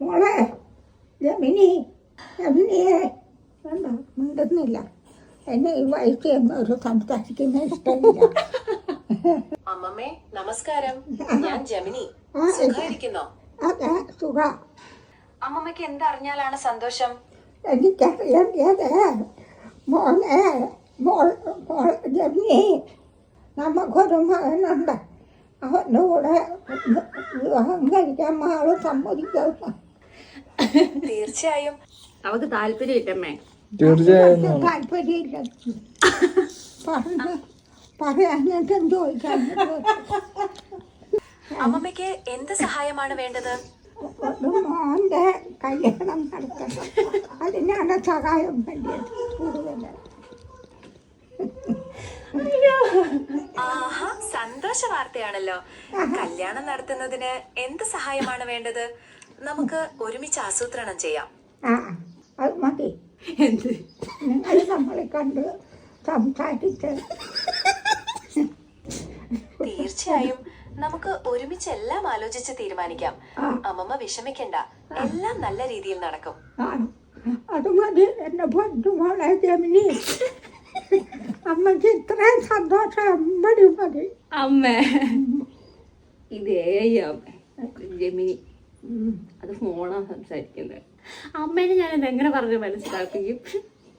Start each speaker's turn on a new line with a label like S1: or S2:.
S1: മോളെ ജമിനി, ജമിനിയെ വേണ്ട, മിണ്ടുന്നില്ല. എന്നെ ഈ വയസ്സ് ഒരു സംസാരിക്കുന്ന ഇഷ്ടമില്ല.
S2: അമ്മമ്മേ നമസ്കാരം, ഞാൻ ജമിനി. സുഖായിരിക്കുന്നോ?
S1: അതെ, സുഖ.
S2: അമ്മമ്മയ്ക്ക് എന്തറിഞ്ഞാലാണ് സന്തോഷം?
S1: എനിക്കറിയേണ്ടത് മോനെ, മോൾ ജമിനി, നമുക്കൊരു മകനുണ്ട്. അവൻ്റെ കൂടെ വിവാഹം കഴിക്കാൻ ആള് സമ്മതിക്കുന്നു.
S2: തീർച്ചയായും.
S3: അവക്ക് താല്പര്യമില്ലമ്മേ.
S4: തീർച്ചയായും
S1: താല്പര്യമില്ല. പറയാഞ്ഞിട്ടും ചോദിക്കാൻ
S2: അമ്മമ്മയ്ക്ക് എന്ത് സഹായമാണ് വേണ്ടത്?
S1: ഒരു മോൻ്റെ കല്യാണം നടത്തണം. അതിനാണ് സഹായം വേണ്ടത് കൂടുതൽ.
S2: ആഹാ, സന്തോഷ വാർത്തയാണല്ലോ. കല്യാണം നടത്തുന്നതിന് എന്ത് സഹായമാണ് വേണ്ടത്? നമുക്ക് ഒരുമിച്ച് ആസൂത്രണം ചെയ്യാം.
S1: ആ, അത് മതി.
S3: എന്ത്?
S1: നിങ്ങൾ നമ്മളെ കണ്ട് സംസാരിച്ച്
S2: തീർച്ചയായും നമുക്ക് ഒരുമിച്ച് എല്ലാം ആലോചിച്ച് തീരുമാനിക്കാം. അമ്മമ്മ വിഷമിക്കണ്ട, എല്ലാം നല്ല രീതിയിൽ നടക്കും.
S1: അത് മതി എൻ്റെ പൊന്നുമോളെ ജമിനി. അമ്മക്ക് ഇത്രയും സന്തോഷം അമ്മടി മതി.
S3: അമ്മേ, ഇതേ അമ്മേ ജമിനി, അത് ഫോണാ സംസാരിക്കുന്നത്. അമ്മേനെ ഞാനത് എങ്ങനെ പറഞ്ഞ് മനസ്സിലാക്കുകയും